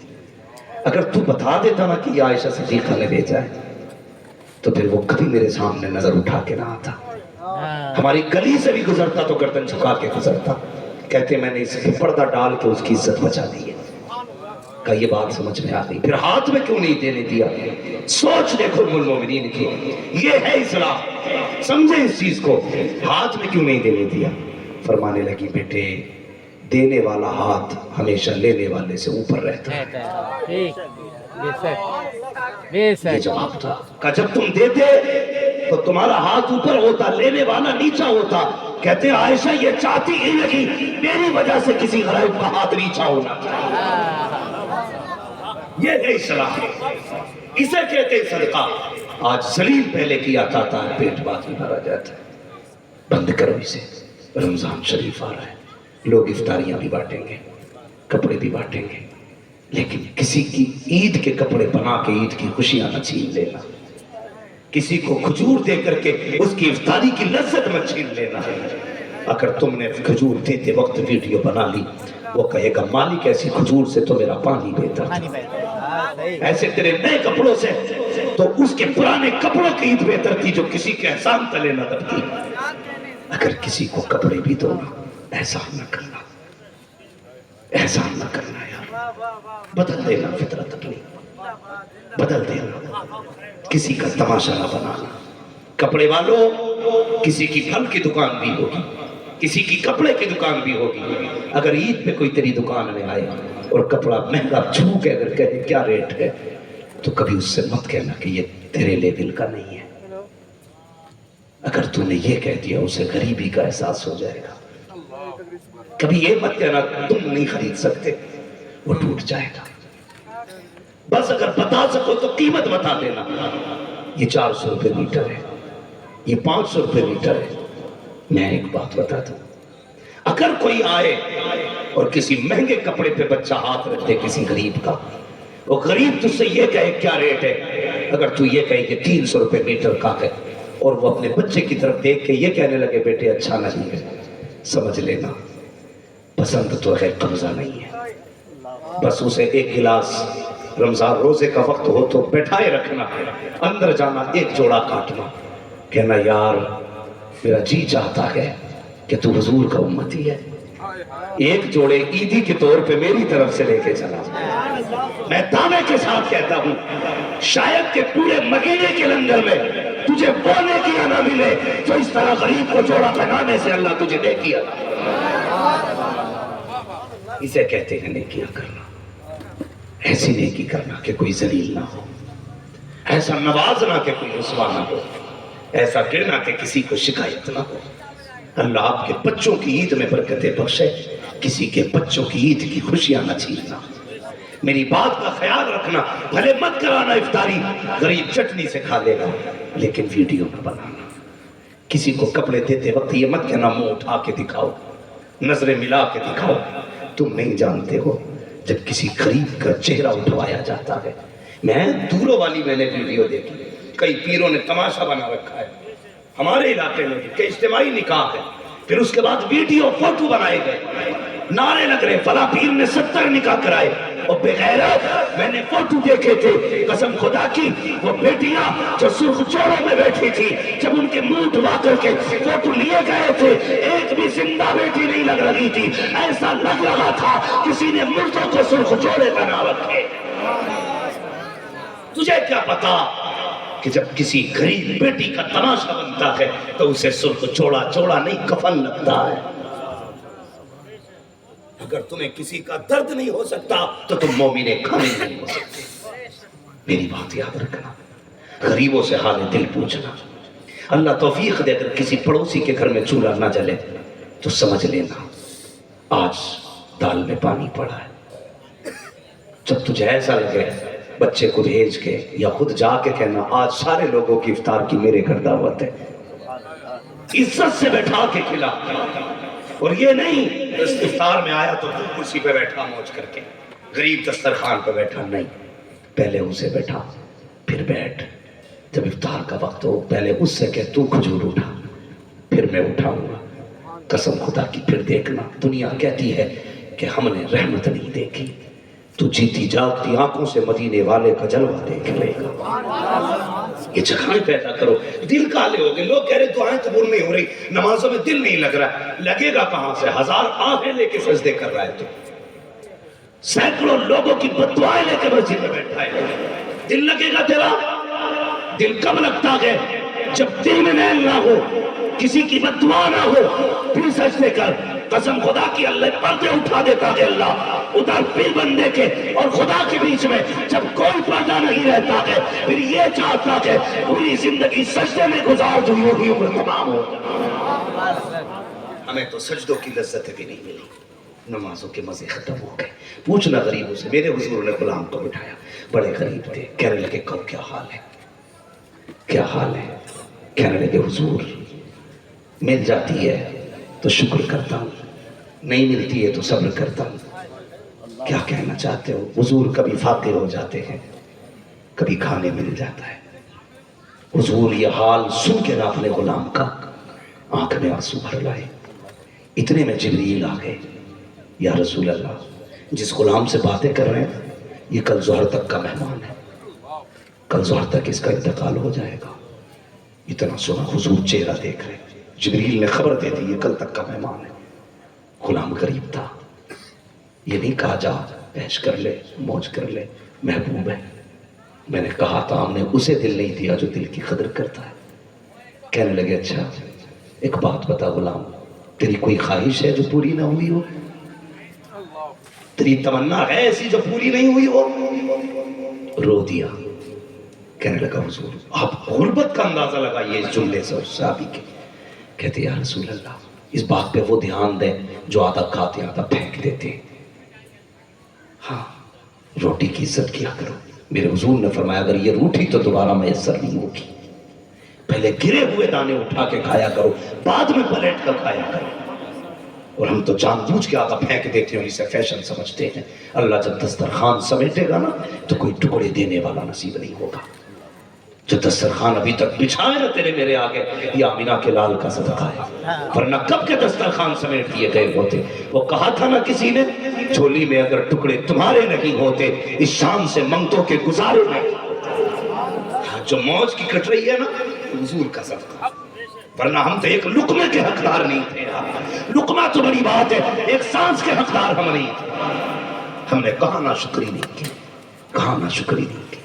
اگر تو بتا دیتا نا کہ یہ عائشہ صدیقہ نے بھیجا ہے تو پھر وہ کبھی میرے سامنے نظر اٹھا کے نہ آتا، ہماری گلی سے بھی گزرتا تو گردن جھکا کے گزرتا۔ کہتے میں نے اس پہ پردہ ڈال کے اس کی عزت بچا دی ہے۔ کہا یہ بات سمجھ میں آ گئی، پھر ہاتھ میں کیوں نہیں دینے دیا؟ سوچ دیکھو ام المومنین کی، یہ ہے اسلام، سمجھے اس چیز کو، ہاتھ میں کیوں نہیں دینے دیا؟ فرمانے لگی بیٹے دینے والا ہاتھ ہمیشہ لینے والے سے اوپر رہتا ہے۔ یہ جواب تھا، کہا جب تم دیتے تو تمہارا ہاتھ اوپر ہوتا، لینے والا نیچا ہوتا۔ کہتے ہیں عائشہ یہ چاہتی ہی لگی میری وجہ سے کسی غریب کا ہاتھ نیچا ہونا چاہیے۔ یہ ہے اسلام، اسے کہتے ہیں صدقہ۔ آج ذلیل پہلے کیا جاتا ہے، پیٹ بعد میں بھرا جاتا ہے۔ بند کرو اسے، رمضان شریف آ رہا ہے، لوگ افطاریاں بھی بانٹیں گے، کپڑے بھی بانٹیں گے، لیکن کسی کی عید کے کپڑے بنا کے عید کی خوشیاں نہ چھین لینا، کسی کو کھجور دے کر کے اس کی افطاری کی لذت مت چھین لینا۔ اگر تم نے کھجور دیتے وقت ویڈیو بنا لی، وہ کہے گا مالک ایسی کھجور سے تو میرا پانی بہتر تھا، ایسے تیرے نئے کپڑوں سے تو اس کے پرانے کپڑوں کی عید بہتر تھی جو کسی کے احسان تلے نہ دبتی۔ اگر کسی کو کپڑے بھی دو نا، احسان نہ کرنا، احسان نہ کرنا یار، بدل دینا فطرت اپنی، بدل دینا، کسی کا تماشا نہ بنانا۔ کپڑے والوں کسی کی پھل کی دکان بھی ہوگی، کسی کی کپڑے کی دکان بھی ہوگی، اگر عید پہ کوئی تیری دکان میں آئے اور کپڑا مہنگا چھو کے اگر کہے کیا ریٹ ہے تو کبھی اس سے مت کہنا کہ یہ تیرے لیول کا نہیں ہے۔ اگر تو نے یہ کہہ دیا اسے غریبی کا احساس ہو جائے گا۔ کبھی یہ مت کہنا تم نہیں خرید سکتے، وہ ٹوٹ جائے گا۔ بس اگر بتا سکو تو قیمت بتا دینا، یہ 400 روپے میٹر ہے، یہ 500 روپے میٹر ہے۔ میں ایک بات بتا دوں، اگر کوئی آئے اور کسی مہنگے کپڑے پہ بچہ ہاتھ رکھ دے کسی غریب کا، وہ غریب تجھ سے یہ کہے کیا ریٹ ہے، اگر تو یہ کہے کہ 300 روپے میٹر کا ہے اور وہ اپنے بچے کی طرف دیکھ کے یہ کہنے لگے بیٹے اچھا نہیں ہے، سمجھ لینا پسند تو ہے قبضہ نہیں ہے۔ بس اسے ایک گلاس رمضان روزے کا وقت ہو تو بیٹھائے رکھنا، اندر جانا ایک جوڑا کاٹنا، کہنا یار میرا جی چاہتا ہے کہ تو حضور کا امتی ہے، ایک جوڑے عیدی کے طور پہ میری طرف سے لے کے چلا۔ میں دعوے کے ساتھ کہتا ہوں شاید کہ پورے مدینے کے لنگر میں تجھے وہ نیکیاں نہ ملے جو اس طرح غریب کو جوڑا پہنانے سے اللہ تجھے نیکیاں عطا۔ اسے کہتے ہیں نیکیاں کرنا، ایسی نیکی کرنا کہ کوئی ذلیل نہ ہو، ایسا نوازنا کہ کوئی رسوا نہ ہو، ایسا کرنا کہ کسی کو شکایت نہ ہو۔ اللہ آپ کے بچوں کی عید میں برکتیں بخشے، کسی کے بچوں کی عید کی خوشیاں نہ چھیننا۔ میری بات کا خیال رکھنا، بھلے مت کرانا افطاری، غریب چٹنی سے کھا لے گا لیکن ویڈیو نہ بنانا۔ کسی کو کپڑے دیتے وقت یہ مت کہنا منہ اٹھا کے دکھاؤ، نظریں ملا کے دکھاؤ۔ تم نہیں جانتے ہو جب کسی غریب کا چہرہ اٹھوایا جاتا ہے، میں دوروں والی میں نے ویڈیو دیکھی، کئی پیروں نے تماشا بنا رکھا ہے ہمارے علاقے میں کہ اجتماعی نکاح ہے، پھر اس کے بعد ویڈیو فوٹو بنائے گئے، نعرے لگ رہے فلاں پیر نے 70 نکاح کرائے، اور بغیرت میں نے فوٹو دیکھے تھے، قسم خدا کی وہ بیٹیاں جو سرخ چوڑوں میں بیٹھی تھی، جب ان کے منہ دبا کر کے فوٹو لیے گئے تھے ایک بھی زندہ بیٹی نہیں لگ رہی تھی، ایسا لگ رہا تھا کسی نے مردوں کو سرخ چوڑے بنا رکھے۔ تجھے کیا پتا کہ جب کسی غریب بیٹی کا تماشا بنتا ہے تو اسے سرخ چوڑا چوڑا نہیں کفن لگتا ہے. اگر تمہیں کسی کا درد نہیں ہو سکتا تو تم مومن کامل نہیں ہو سکتے. میری بات یاد رکھنا، غریبوں سے حال دل پوچھنا. اللہ توفیق دے اگر کسی پڑوسی کے گھر میں چولہا نہ جلے تو سمجھ لینا آج دال میں پانی پڑا ہے. جب تجھے ایسا لگے بچے کو بھیج کے یا خود جا کے کہنا آج سارے لوگوں کی افطار کی میرے گھر دعوت ہے. عزت سے بیٹھا کے کھلا، اور یہ نہیں افطار میں آیا تو کرسی پہ بیٹھا موج کر کے، غریب دسترخوان پہ بیٹھا. نہیں، پہلے اسے بیٹھا پھر بیٹھ. جب افطار کا وقت ہو پہلے اس سے کہ تو کھجور اٹھا، پھر میں اٹھاؤں گا. قسم خدا کی پھر دیکھنا دنیا کہتی ہے کہ ہم نے رحمت نہیں دیکھی، تو جیتی جاگتی آنکھوں سے مدینے والے کا جلوہ دیکھ لے گا. یہ جگہیں پیدا کرو. دل کالے ہو گئے، لوگ کہہ رہے دعائیں قبول نہیں ہو رہی، نمازوں میں دل نہیں لگ رہا. لگے گا کہاں سے؟ 1000 آنکھیں لے کے سجدے کر رہا ہے تو سینکڑوں لوگوں کی بددعائیں لے کے مسجد میں بیٹھا ہے. دل لگے گا تیرا؟ دل کب لگتا ہے؟ جب دل میں میل نہ ہو، کسی کی بددعا نہ ہو، پھر سجدے کر. قسم خدا کی اللہ پردے اٹھا دیتا ہے اللہ ادھر پھر بندے کے اور خدا کے بیچ میں. جب کوئی پردہ نہیں رہتا ہے پھر یہ چاہتا ہے پوری زندگی سجدے میں گزار دوں، ہوگی عمر تمام ہو. ہمیں تو سجدوں کی لذت بھی نہیں ملی، نمازوں کے مزے ختم ہو گئے. پوچھنا غریبوں سے. میرے حضور نے غلام کو بٹھایا، بڑے غریب تھے، کہنے لگے کب کیا حال ہے، کیا حال ہے؟ کہنے لگے حضور مل جاتی ہے تو شکر کرتا ہوں، نہیں ملتی ہے تو صبر کرتا ہوں. کیا کہنا چاہتے ہو حضور؟ کبھی فاقر ہو جاتے ہیں، کبھی کھانے مل جاتا ہے. حضور یہ حال سن کے نہ اپنے غلام کا آنکھ میں آنسو بھر لائے. اتنے میں جبریل آ گئے. یا رسول اللہ، جس غلام سے باتیں کر رہے ہیں یہ کل ظہر تک کا مہمان ہے، کل ظہر تک اس کا انتقال ہو جائے گا. اتنا سنا حضور چہرہ دیکھ رہے. جبریل نے خبر دے دی یہ کل تک کا مہمان ہے. غلام غریب تھا، یہ نہیں کہا جا عیش کر لے موج کر لے، محبوب ہے. میں نے کہا تھا ہم نے اسے دل نہیں دیا جو دل کی قدر کرتا ہے. کہنے لگے اچھا ایک بات بتا غلام، تیری کوئی خواہش ہے جو پوری نہ ہوئی ہو؟ تیری تمنا ہے ایسی جو پوری نہیں ہوئی ہو؟ رو دیا. کہنے لگا حضور آپ غربت کا اندازہ لگائیے اس جملے سے اس صحابی کے. کہتے یا رسول اللہ اس بات پہ وہ دھیان دے جو آدھا کھاتے آدھا پھینک دیتے. ہاں روٹی کی عزت کیا کرو. میرے حضور نے فرمایا اگر یہ روٹی تو دوبارہ میسر نہیں ہوگی، پہلے گرے ہوئے دانے اٹھا کے کھایا کرو، بعد میں پلٹ کر کھایا کرو. اور ہم تو جان بوجھ کے آدھا پھینک دیتے ہیں، اسے فیشن سمجھتے ہیں. اللہ جب دسترخوان سمیٹے گا نا تو کوئی ٹکڑے دینے والا نصیب نہیں ہوگا. جو دسترخوان ابھی تک بچھائے نا تیرے میرے آگے یہ آمینہ کے لال کا صدقہ ہے، ورنہ کب کے دسترخوان سمیٹ دیے گئے ہوتے. وہ کہا تھا نا کسی نے جھولی میں اگر ٹکڑے تمہارے نہیں ہوتے اس شان سے منگتوں کے گزارے نہیں. جو موج کی کٹ رہی ہے نا حضور کا صدقہ، ورنہ ہم تو ایک لقمے کے حقدار نہیں تھے. لقمہ تو بڑی بات ہے، ایک سانس کے حقدار ہم نہیں تھے. ہم نے کہاں نہ شکری نہیں کی، کہاں نہ شکری نہیں کی.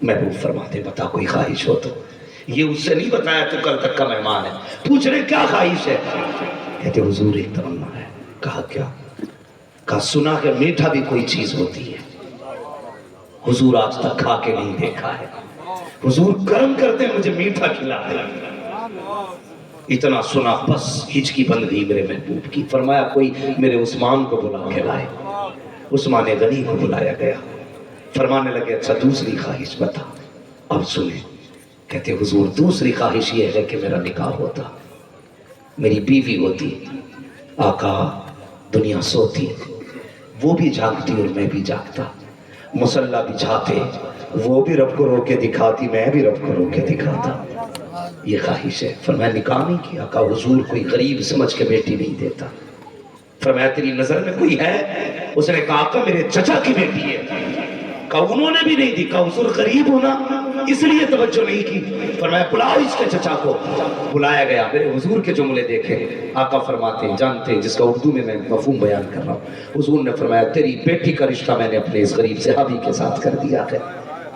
محبوب فرماتے بتا کوئی خواہش ہو تو. یہ اس سے نہیں بتایا تو کل تک کا مہمان ہے. پوچھ رہے کیا خواہش ہے؟ کہتے حضور ایک تمنا ہے. کہا کیا؟ کہا سنا کہ میٹھا بھی کوئی چیز ہوتی ہے، حضور آج تک کھا کے نہیں دیکھا ہے. حضور کرم کرتے مجھے میٹھا کھلاتے. اتنا سنا بس ہچکی بند گئی میرے محبوب کی. فرمایا کوئی میرے عثمان کو بلا کے لائے. عثمان غنی کو بلایا گیا. فرمانے لگے اچھا دوسری خواہش بتا. اب سنیں. کہتے حضور دوسری خواہش یہ ہے کہ میرا نکاح ہوتا، میری بیوی ہوتی. آقا دنیا سوتی وہ بھی جاگتی اور میں بھی جاگتا، مصلی بچھاتے وہ بھی رب کو رو کے دکھاتی میں بھی رب کو رو کے دکھاتا. یہ خواہش ہے. فرمایا نکاح نہیں کیا. کہا حضور کوئی غریب سمجھ کے بیٹی نہیں دیتا. فرمایا تیری نظر میں کوئی ہے؟ اس نے کہا آقا میرے چچا کی بیٹی ہے. کہا انہوں نے بھی نہیں دی. کہا حضور غریب ہونا اس لیے توجہ نہیں کی. فرمایا بلاؤ اس کے چچا کو. بلایا گیا. میرے حضور کے جملے دیکھے. آقا فرماتے ہیں جانتے ہیں جس کا اردو میں مفہوم بیان کر رہا ہوں. حضور نے فرمایا تیری بیٹی کا رشتہ میں نے اپنے اس غریب صحابی کے ساتھ کر دیا ہے.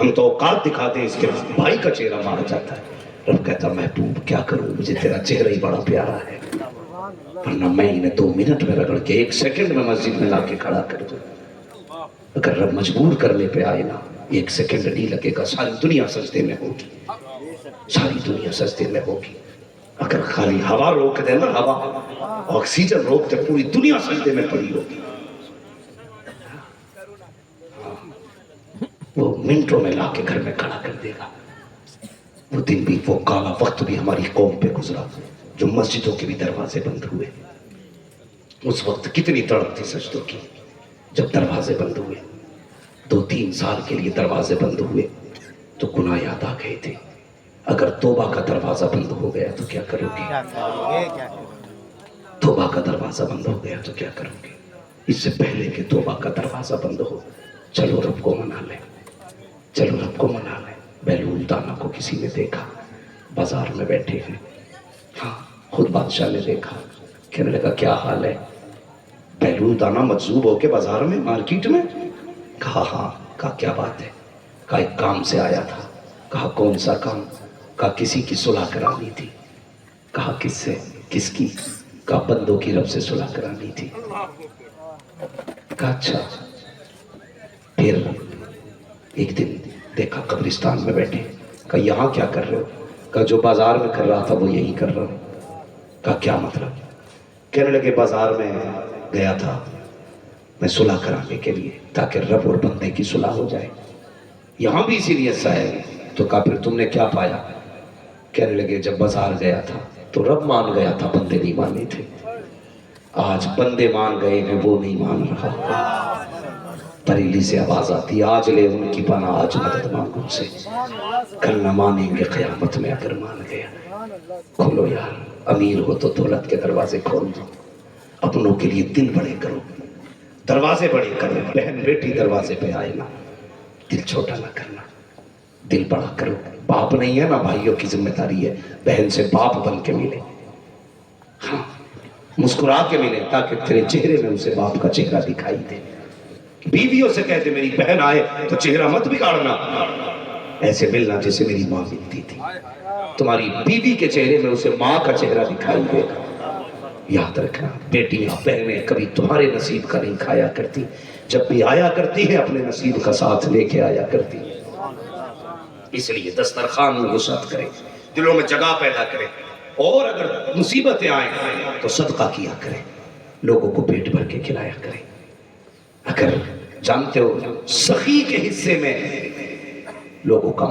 ہم تو اوقات دکھاتے ہیں، اس کے بھائی کا چہرہ مارا جاتا ہے۔ رب کہتا محبوب کیا کروں، مجھے تیرا چہرہ ہی بڑا پیارا ہے، ورنہ میں انہیں 2 منٹ میں رگڑ کے 1 سیکنڈ میں مسجد میں لا کے کھڑا کر دوں۔ اگر رب مجبور کرنے پہ آئے نا، 1 سیکنڈ نہیں لگے گا، ساری دنیا سجدے میں ہوگی، ساری دنیا سجدے میں ہوگی۔ اگر خالی ہوا روک دے نا، ہوا آکسیجن روک دے، پوری دنیا سجدے میں پڑی ہوگی۔ وہ منٹوں میں لا کے گھر میں کھڑا کر دے گا۔ وہ دن بھی، وہ کالا وقت بھی ہماری قوم پہ گزرا، جو مسجدوں کے بھی دروازے بند ہوئے۔ اس وقت کتنی تڑپ تھی سجدوں کی، جب دروازے بند ہوئے، 2-3 سال کے لیے دروازے بند ہوئے تو گناہ یاد آ گئے تھے۔ اگر توبہ کا دروازہ بند ہو گیا تو کیا کرو گے؟ توبہ کا دروازہ بند ہو گیا تو کیا کرو گے؟ اس سے پہلے کہ توبہ کا دروازہ بند ہو، چلو رب کو منا لیں، چلو رب کو منا لیں۔ بیلول دانا کو کسی نے دیکھا، بازار میں بیٹھے ہیں، ہاں خود بادشاہ نے دیکھا، کہنے لگا کیا حال ہے؟ بیلول دانا مجذوب ہو کے بازار میں، مارکیٹ میں؟ کہا ہاں۔ کہا کیا بات ہے؟ کہا ایک کام سے آیا تھا۔ کہا کون سا کام؟ کہا کسی کی صلح کرانی تھی۔ کہا کس سے؟ کس کی؟ کہا بندوں کی رب سے صلح کرانی تھی۔ کہا اچھا۔ پھر ایک دن دیکھا قبرستان میں بیٹھے، کہا یہاں کیا کر رہے ہو؟ کہا جو بازار میں کر رہا تھا وہ یہی کر رہا ہوں۔ کہا کیا مطلب؟ کہنے لگے بازار میں گیا تھا میں صلح کرانے کے لیے، تاکہ رب اور بندے کی صلح ہو جائے، یہاں بھی اسی لیے سا ہے۔ تو کہا پھر تم نے کیا پایا؟ کہنے لگے جب بازار گیا تھا تو رب مان گیا تھا، بندے نہیں مانے تھے، آج بندے مان گئے ہیں وہ نہیں مان رہا۔ بریلی سے آواز آتی، آج لے ان کی پناہ، آج مدد مانگ ان سے، کل نہ مانیں گے قیامت میں اگر مان گیا۔ کھولو یار، امیر ہو تو دولت کے دروازے کھول دو، اپنوں کے لیے دل بڑے کرو، دروازے بڑے کرو۔ بہن بیٹی دروازے پہ آئے نا، دل چھوٹا نہ کرنا، دل بڑا کرو۔ باپ نہیں ہے نا، بھائیوں کی ذمہ داری ہے، بہن سے باپ بن کے ملے، ہاں مسکرا کے ملے، تاکہ تیرے چہرے میں اسے باپ کا چہرہ دکھائی دے۔ بیویوں سے کہتے میری بہن آئے تو چہرہ مت بگاڑنا، ایسے ملنا جیسے میری ماں ملتی تھی۔ تمہاری بیوی کے چہرے میں اسے ماں کا چہرہ دکھائی دے گا۔ یاد رکھنا، بیٹیاں بہنیں کبھی تمہارے نصیب کا نہیں کھایا کرتی، جب بھی آیا کرتی ہے اپنے نصیب کا ساتھ لے کے آیا کرتی ہے۔ اس لیے دسترخوان میں وسعت کرے، دلوں میں جگہ پیدا کرے، اور اگر مصیبتیں آئیں تو صدقہ کیا کرے، لوگوں کو پیٹ بھر کے کھلایا کرے۔ اگر جانتے ہو سخی کے حصے میں لوگوں کا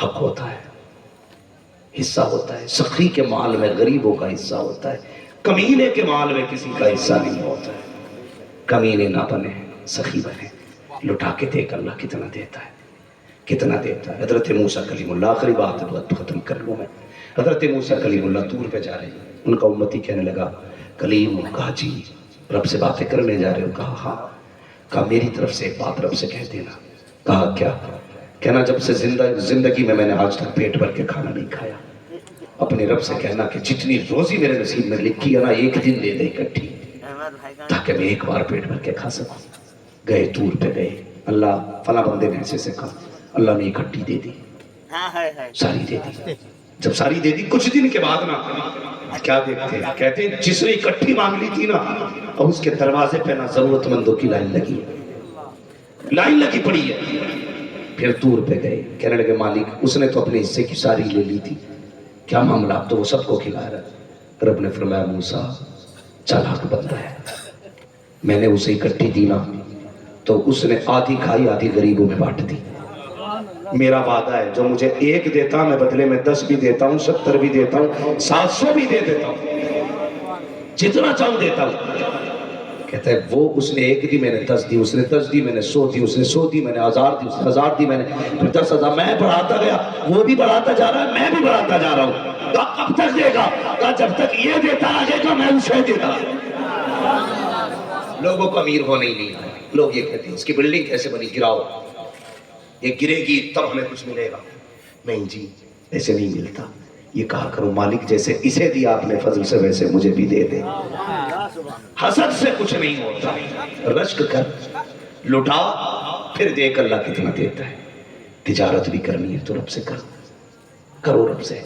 حق ہوتا ہے، حصہ ہوتا ہے، سخی کے مال میں غریبوں کا حصہ ہوتا ہے، کمینے کے مال میں کسی کا حصہ نہیں ہوتا ہے۔ کمینے نہ بنے، سخی بنے، لٹا کے دیکھ اللہ کتنا دیتا ہے، کتنا دیتا ہے۔ حضرت موسیٰ کلیم اللہ، آخری بات ختم کر لوں میں، حضرت موسیٰ کلیم اللہ طور پہ جا رہے ہیں، ان کا امتی کہنے لگا کلیم، کہا جی رب سے باتیں کرنے جا رہے ہو؟ کہا ہاں۔ کہا میری طرف سے ایک بات رب سے کہہ دینا۔ کہا کیا؟ کہنا جب سے زندگی میں میں نے آج تک پیٹ بھر کے کھانا نہیں کھایا، اپنے رب سے کہنا کہ جتنی روزی میرے نصیب میں لکھی ہے نا، ایک دن دے دے اکٹھی، تاکہ میں ایک بار پیٹ بھر کے کھا سکوں۔ گئے طور پہ گئے، اللہ فلاں بندے نے ایسے سے کہا، اللہ نے اکٹھی دے دی، ساری دے دی۔ جب ساری دے دی کچھ دن کے بعد نا کیا دیکھتے ہیں، کہتے ہیں جس نے اکٹھی مانگ لی تھی نا، اب اس کے دروازے پہ نا ضرورت مندوں کی لائن لگی ہے، لائن لگی پڑی ہے۔ پھر طور پہ گئے، کہنے لگے مالک اس نے تو اپنے حصے کی ساری لے لی تھی، کیا معاملہ؟ اب تو وہ سب کو کھلا رہا ہے۔ رب نے فرمایا موسیٰ چالاک بندہ ہے، میں نے اسے اکٹھی دی نا تو اس نے آدھی کھائی، آدھی غریبوں میں بانٹ دی۔ میرا وعدہ ہے جو مجھے 1 دیتا میں بدلے میں 10 بھی دیتا ہوں، 70 بھی دیتا ہوں، 700 بھی دے دیتا ہوں، جتنا چاہوں دیتا ہوں۔ کہتا ہے وہ اس نے 1 دی، میں نے 10 دی، اس نے 10 دی، میں نے 100 دی، اس نے 100 دی، میں نے 1000 دی، اس نے 1000 دی، میں نے پھر 10,000، میں بڑھاتا گیا، وہ بھی بڑھاتا جا رہا ہے، میں بھی بڑھاتا جا رہا ہوں۔ کہا کب تک دے گا؟ کہا جب تک یہ دیتا رہے گا میں اسے دیتا۔ لوگوں کو امیر ہونے ہی نہیں آیا، لوگ یہ کہتے ہیں اس کی بلڈنگ کیسے بنی، گراؤ، یہ گرے گی تب ہمیں کچھ ملے گا۔ نہیں جی ایسے نہیں ملتا، یہ کہا کرو مالک جیسے اسے دیا آپ نے فضل سے ویسے مجھے بھی دے دے۔ حسد سے کچھ نہیں ہوتا، رشک کر، لٹا، پھر دیکھ اللہ کتنا دیتا ہے۔ تجارت بھی کرنی ہے تو رب سے کرو رب سے،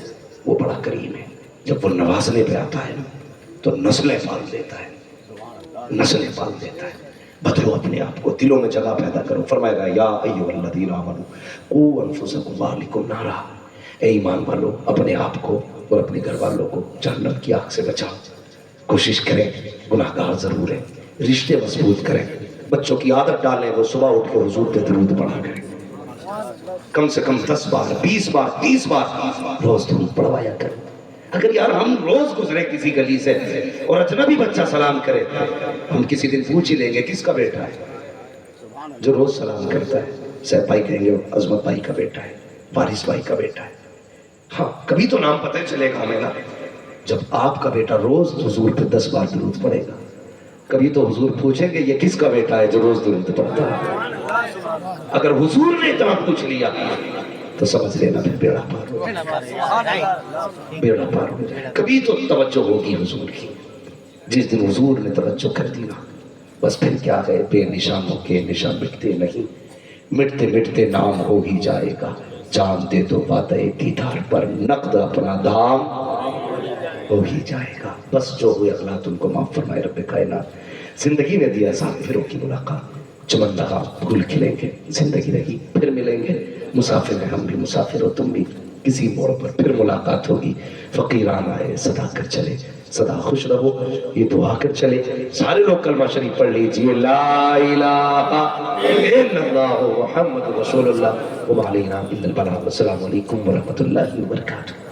وہ بڑا کریم ہے. جب وہ نوازنے پہ آتا ہے تو نسلیں پال دیتا ہے، نسلیں پال دیتا ہے. بدلو اپنے آپ کو، دلوں میں جگہ پیدا کرو. فرمائے گا یا ایھا الذین آمنوا قوا انفسکم واہلکم نارا، اے ایمان والو اپنے آپ کو اور اپنے گھر والوں کو جہنم کی آگ سے بچاؤ. کوشش کریں، گناہ گار ضرور ہے، رشتے مضبوط کریں، بچوں کی عادت ڈالیں وہ صبح اٹھ کے حضور پہ درود پڑھا کریں، کم سے کم 10 بار 20 بار 30 بار روز درود پڑھوایا کریں. اگر یار ہم روز گزرے کسی گلی سے اور اجنبی بچہ سلام کرے، ہم کسی دن پوچھ ہی لیں گے کس کا بیٹا ہے جو روز سلام کرتا ہے. سیف بھائی کہیں گے عظمت بھائی کا بیٹا ہے، وارث بھائی کا بیٹا ہے. ہاں کبھی تو نام پتہ چلے گا ہمیں نا. جب آپ کا بیٹا روز حضور پہ 10 بار درود پڑھے گا، کبھی تو حضور پوچھیں گے یہ کس کا بیٹا ہے جو روز درود پڑھتا ہے. اگر حضور نے اتنا پوچھ لیا تو سمجھ لینا پھر بیڑا پار ہو جائے، بیڑا پار ہو جائے. کبھی تو توجہ ہوگی حضور کی. جس دن حضور نے توجہ کر دی نا، بس پھر کیا ہے، بے نشانوں کے نشان مٹتے نہیں، مٹتے مٹتے نام ہو ہی جائے گا. جان دے تو وعدہ دیدار پر نقد اپنا دام ہو ہی جائے گا. بس جو ہوئے اللہ تم کو معاف فرمائے رب کائنات. زندگی نے دیا مسافروں کی ملاقات، چمن لگا پھول کھلیں گے، زندگی رہی پھر ملیں گے. مسافر ہیں ہم بھی، مسافر ہو تم بھی، کسی موڑ پر پھر ملاقات ہوگی. فقیران آئے صدا کر چلے، صدا خوش رہو یہ دعا کر چلے. سارے لوگ کلمہ شریف پڑھ لیجئے، لا الہ الا اللہ محمد رسول اللہ وعلینا البلاغ. السلام علیکم ورحمۃ اللہ وبرکاتہ.